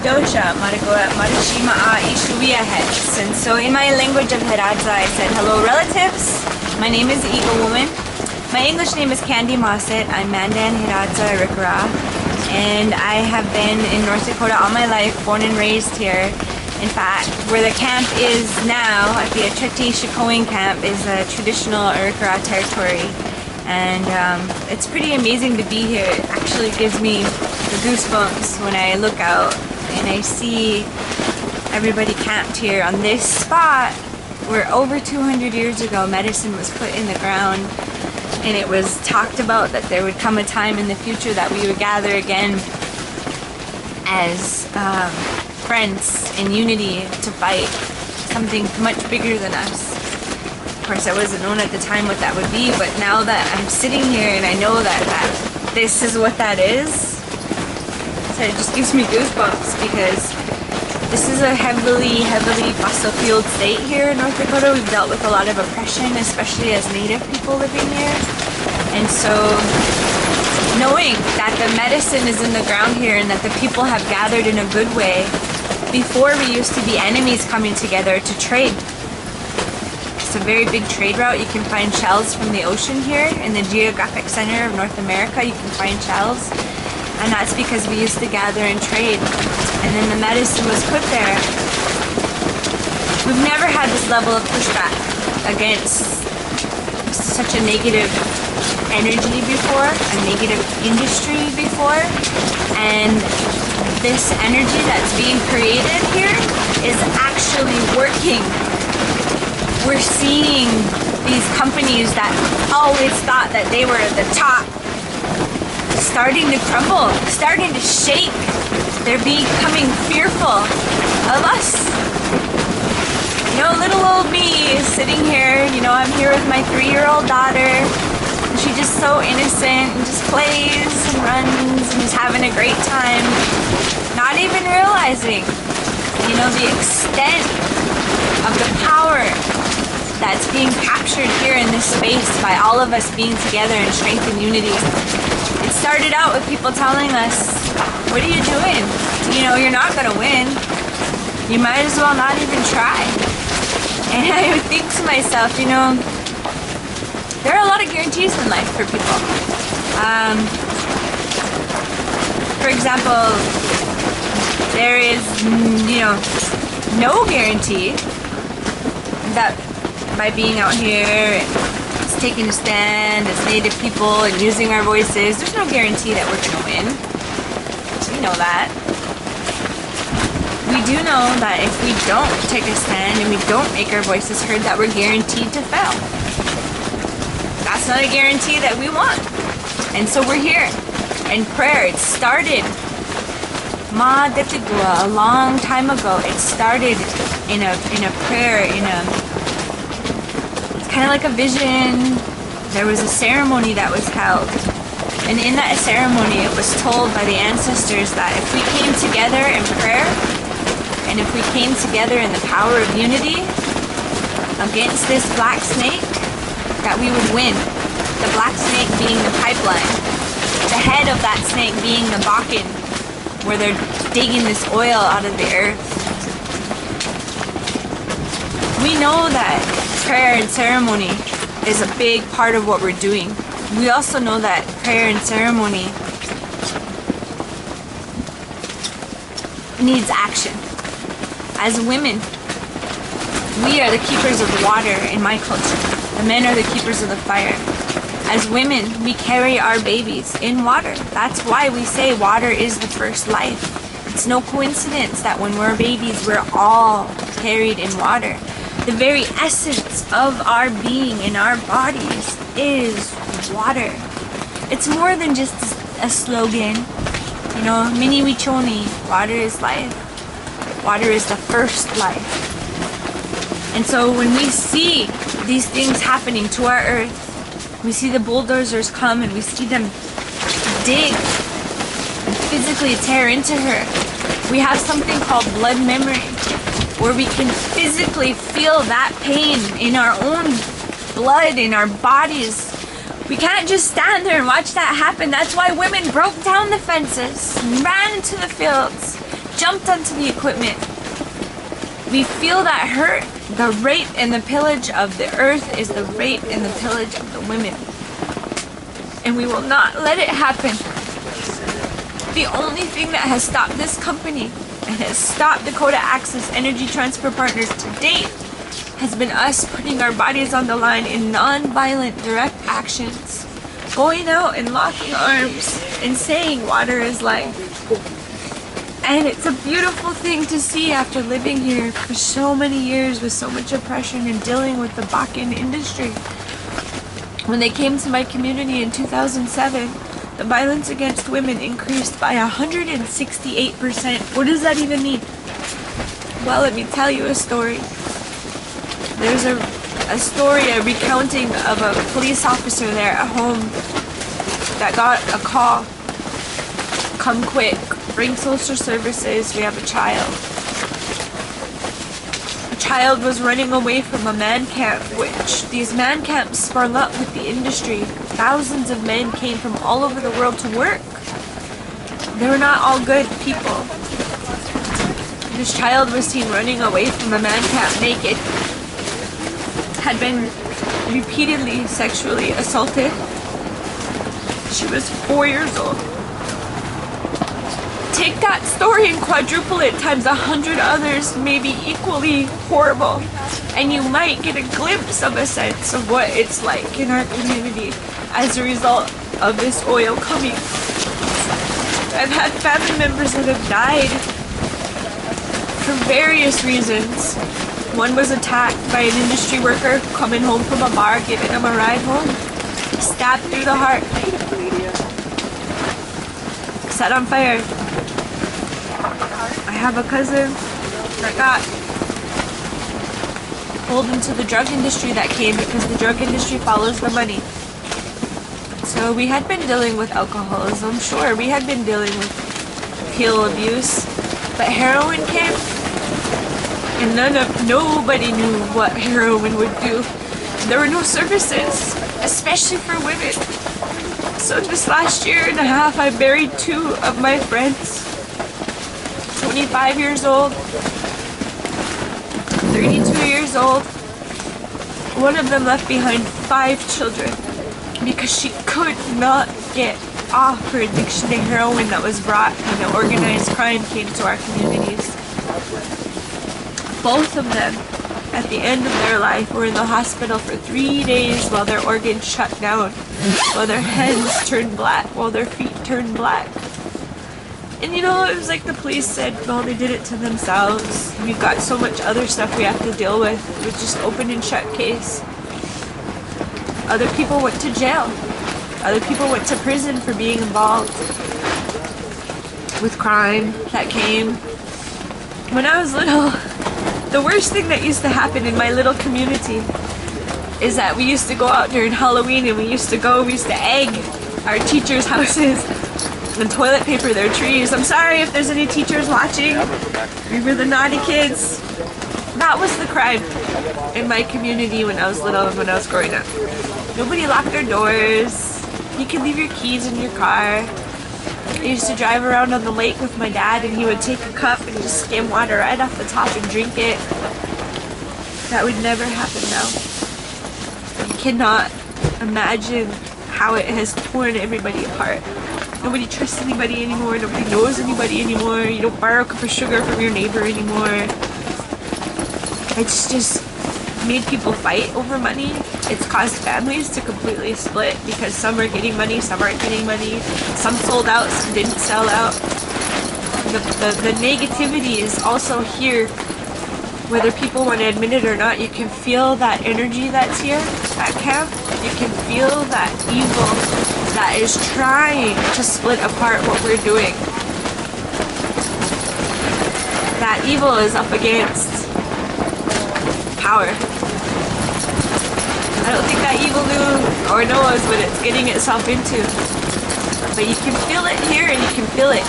Dosha, Marigoa, Marishima A Ishuia Heads. And so in my language of Hiradza, I said, hello relatives, my name is Eagle Woman. My English name is Kandi Mossett. I'm Mandan Hiradza Rikara, and I have been in North Dakota all my life, born and raised here. In fact, where the camp is now, at the Acheti Shikoing camp, is a traditional Arikara territory. And it's pretty amazing to be here. It actually gives me the goosebumps when I look out and I see everybody camped here on this spot where over 200 years ago medicine was put in the ground, and it was talked about that there would come a time in the future that we would gather again as friends in unity to fight something much bigger than us. Of course, I wasn't known at the time what that would be, but now that I'm sitting here and I know that this is what that is, so it just gives me goosebumps, because this is a heavily fossil fuel state here in North Dakota. We've dealt with a lot of oppression, especially as Native people living here. And so knowing that the medicine is in the ground here and that the people have gathered in a good way, before we used to be enemies coming together to trade. It's a very big trade route. You can find shells from the ocean here in the geographic center of North America. You can find shells, and that's because we used to gather and trade, and then the medicine was put there. We've never had this level of pushback against such a negative energy before, a negative industry before, and this energy that's being created here is actually working. We're seeing these companies that always thought that they were at the top starting to crumble, starting to shake. They're becoming fearful of us. You know, little old me is sitting here, you know, I'm here with my 3-year-old daughter. She's just so innocent and just plays and runs and is having a great time, not even realizing, you know, the extent of the power that's being captured here in this space by all of us being together in strength and unity. It started out with people telling us, what are you doing? You know, you're not gonna win. You might as well not even try. And I would think to myself, you know, there are a lot of guarantees in life for people. For example, there is, you know, no guarantee that by being out here and taking a stand as Native people and using our voices, there's no guarantee that we're going to win. We know that. We do know that if we don't take a stand and we don't make our voices heard, that we're guaranteed to fail. That's not a guarantee that we want. And so we're here in prayer. It started Ma Detigua a long time ago. It started in a prayer, it's kind of like a vision. There was a ceremony that was held. And in that ceremony, it was told by the ancestors that if we came together in prayer, and if we came together in the power of unity against this black snake, that we would win. The black snake being the pipeline, the head of that snake being the Bakken, where they're digging this oil out of the earth. We know that prayer and ceremony is a big part of what we're doing. We also know that prayer and ceremony needs action. As women, we are the keepers of water in my culture. The men are the keepers of the fire. As women, we carry our babies in water. That's why we say water is the first life. It's no coincidence that when we're babies, we're all carried in water. The very essence of our being in our bodies is water. It's more than just a slogan. You know, Mini Wichoni, water is life. Water is the first life. And so when we see these things happening to our earth, we see the bulldozers come and we see them dig and physically tear into her. We have something called blood memory, where we can physically feel that pain in our own blood, in our bodies. We can't just stand there and watch that happen. That's why women broke down the fences and ran into the fields jumped onto the equipment. We feel that hurt. The rape and the pillage of the earth is the rape and the pillage of the women. And we will not let it happen. The only thing that has stopped this company and has stopped Dakota Access Energy Transfer Partners to date has been us putting our bodies on the line in non-violent direct actions. Going out and locking arms and saying water is life. And it's a beautiful thing to see after living here for so many years with so much oppression and dealing with the Bakken industry. When they came to my community in 2007, the violence against women increased by 168%. What does that even mean? Well, let me tell you a story. There's a story, a recounting of a police officer there at home that got a call. Come quick, bring social services, we have a child. A child was running away from a man camp, which these man camps sprung up with the industry. Thousands of men came from all over the world to work. They were not all good people. This child was seen running away from a man camp naked. Had been repeatedly sexually assaulted. She was 4 years old. Take that story and quadruple it times 100 others, maybe equally horrible, and you might get a glimpse of a sense of what it's like in our community as a result of this oil coming. I've had family members that have died for various reasons. One was attacked by an industry worker coming home from a bar, giving him a ride home. Stabbed through the heart. Set on fire. I have a cousin that got pulled into the drug industry that came because the drug industry follows the money. So we had been dealing with alcoholism, sure, we had been dealing with pill abuse, but heroin came. And nobody knew what heroin would do. There were no services, especially for women. So this last year and a half, I buried 2 of my friends. 25 years old, 32 years old. One of them left behind 5 children because she could not get off her addiction to heroin that was brought when the organized crime came to our communities. Both of them, at the end of their life, were in the hospital for 3 days while their organs shut down, while their heads turned black, while their feet turned black. And you know, it was like the police said, well, they did it to themselves. We've got so much other stuff we have to deal with. It was just open and shut case. Other people went to jail. Other people went to prison for being involved with crime that came. When I was little, the worst thing that used to happen in my little community is that we used to go out during Halloween and we used to egg our teachers' houses and toilet paper their trees. I'm sorry if there's any teachers watching. We were the naughty kids. That was the crime in my community when I was little and when I was growing up. Nobody locked their doors. You could leave your keys in your car. I used to drive around on the lake with my dad and he would take a cup and just skim water right off the top and drink it. That would never happen now. You cannot imagine how it has torn everybody apart. Nobody trusts anybody anymore. Nobody knows anybody anymore. You don't borrow a cup of sugar from your neighbor anymore. It's just made people fight over money. It's caused families to completely split because some are getting money, some aren't getting money. Some sold out, some didn't sell out. The negativity is also here. Whether people want to admit it or not, you can feel that energy that's here at camp. You can feel that evil that is trying to split apart what we're doing. That evil is up against power. I don't think that evil knew or knows what it's getting itself into. But you can feel it here and you can feel it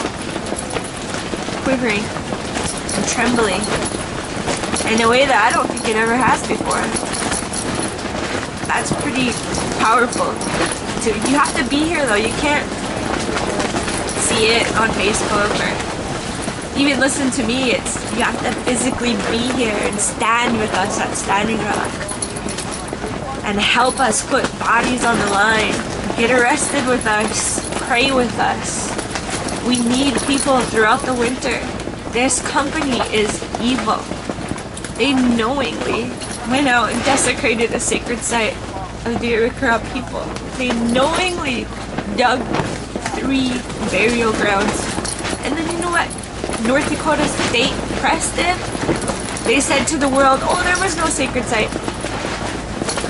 quivering and trembling in a way that I don't think it ever has before. That's pretty powerful. You have to be here though. You can't see it on Facebook or even listen to me, it's you have to physically be here and stand with us at Standing Rock and help us put bodies on the line, get arrested with us, pray with us. We need people throughout the winter. This company is evil. They knowingly went out and desecrated a sacred site of the Arikara people. They knowingly dug 3 burial grounds. And then you know what North Dakota State Press did? They said to the world, oh, there was no sacred site.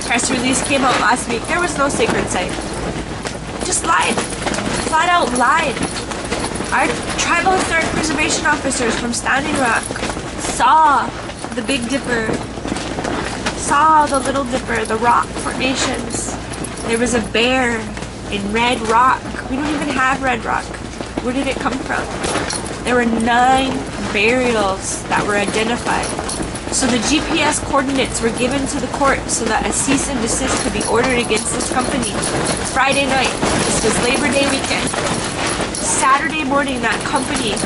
Press release came out last week. There was no sacred site. Just lied. Flat out lied. Our tribal historic preservation officers from Standing Rock saw the Big Dipper, saw the Little Dipper, the rock formations. There was a bear in red rock. We don't even have red rock. Where did it come from? There were 9 burials that were identified. So the GPS coordinates were given to the court so that a cease and desist could be ordered against this company. Friday night, this was Labor Day weekend. Saturday morning, that company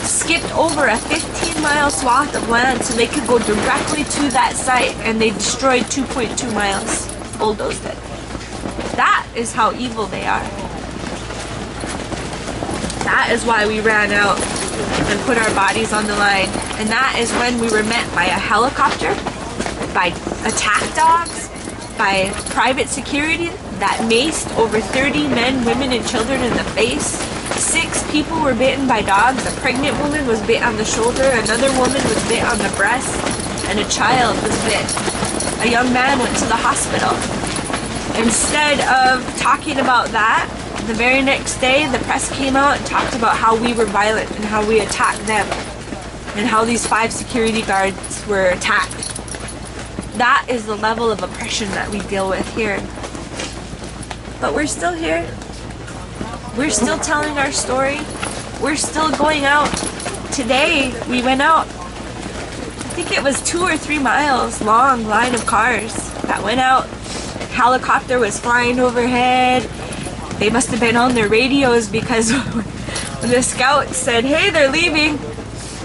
skipped over a 15-mile swath of land so they could go directly to that site, and they destroyed 2.2 miles. Bulldozed it. That is how evil they are. That is why we ran out and put our bodies on the line. And that is when we were met by a helicopter, by attack dogs, by private security that maced over 30 men, women, and children in the face. 6 people were bitten by dogs. A pregnant woman was bit on the shoulder, another woman was bit on the breast, and a child was bit. A young man went to the hospital. Instead of talking about that, the very next day, the press came out and talked about how we were violent and how we attacked them and how these 5 security guards were attacked. That is the level of oppression that we deal with here. But we're still here. We're still telling our story. We're still going out. Today, we went out. I think it was 2 or 3 miles long line of cars that went out. Helicopter was flying overhead. They must have been on their radios because when the scouts said, hey, they're leaving.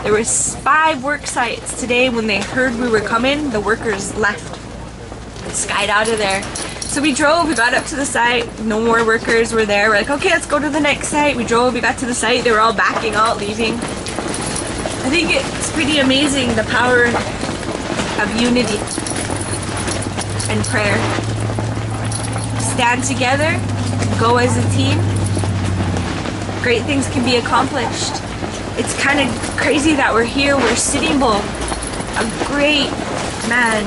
There were 5 work sites today. When they heard we were coming, the workers left. Skied out of there. So we drove, we got up to the site, no more workers were there. We're like, okay, let's go to the next site. We drove, we got to the site, they were all backing out, leaving. I think it's pretty amazing the power of unity and prayer. Stand together, go as a team. Great things can be accomplished. It's kind of crazy that we're here, we're Sitting Bull, a great man,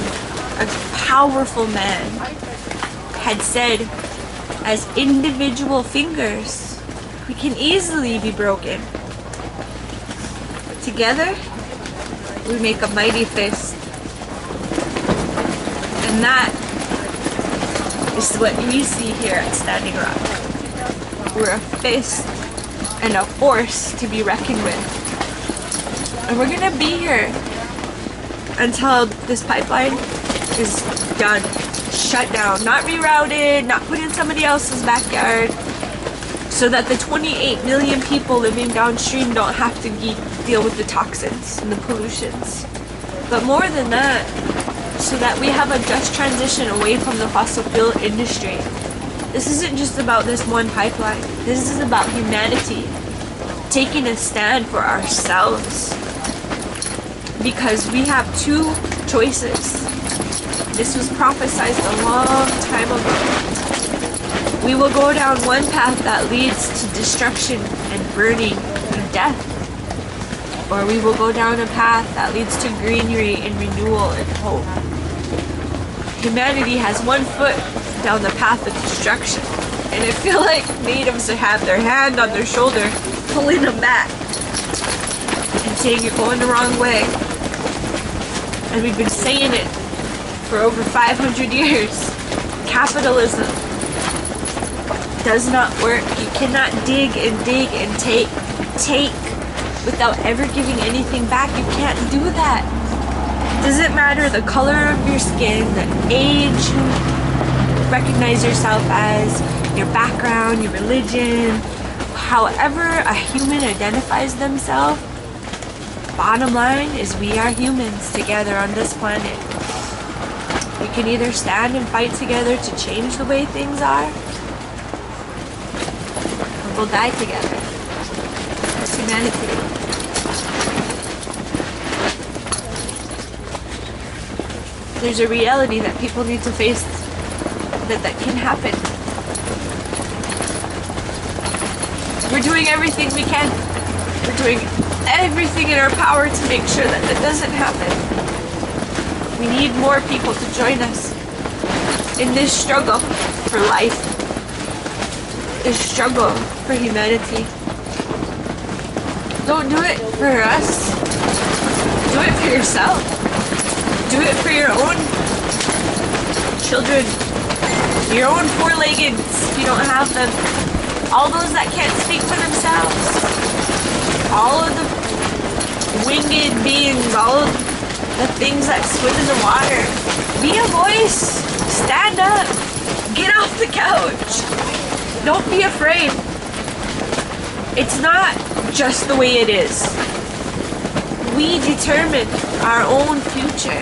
a powerful man, had said, as individual fingers, we can easily be broken. But together, we make a mighty fist. And that is what we see here at Standing Rock. We're a fist and a force to be reckoned with. And we're gonna be here until this pipeline is done. Shut down, not rerouted, not put in somebody else's backyard, so that the 28 million people living downstream don't have to deal with the toxins and the pollutions. But more than that, so that we have a just transition away from the fossil fuel industry. This isn't just about this one pipeline. This is about humanity taking a stand for ourselves. Because we have 2 choices. This was prophesized a long time ago. We will go down one path that leads to destruction and burning and death. Or we will go down a path that leads to greenery and renewal and hope. Humanity has 1 foot down the path of destruction. And I feel like natives have their hand on their shoulder, pulling them back and saying you're going the wrong way. And we've been saying it for over 500 years. Capitalism does not work. You cannot dig and take without ever giving anything back. You can't do that. It doesn't matter the color of your skin, the age you recognize yourself as, your background, your religion, however a human identifies themselves, Bottom line is we are humans together on this planet. We can either stand and fight together to change the way things are, or we'll die together. That's humanity. There's a reality that people need to face that can happen. We're doing everything we can. We're doing everything in our power to make sure that that doesn't happen. We need more people to join us in this struggle for life, this struggle for humanity. Don't do it for us. Do it for yourself. Do it for your own children, your own four-leggeds if you don't have them, all those that can't speak for themselves, all of the winged beings, all of the things that swim in the water. Be a voice. Stand up. Get off the couch. Don't be afraid. It's not just the way it is. We determine our own future.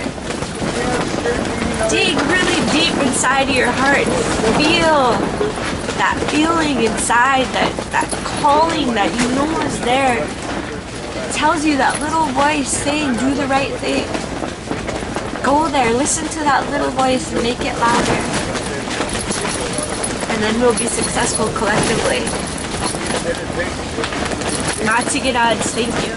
Dig really deep inside of your heart. Feel that feeling inside, that calling that you know is there. It tells you that little voice saying, do the right thing. Go there, listen to that little voice and make it louder. And then we'll be successful collectively. Not to get odds, thank you.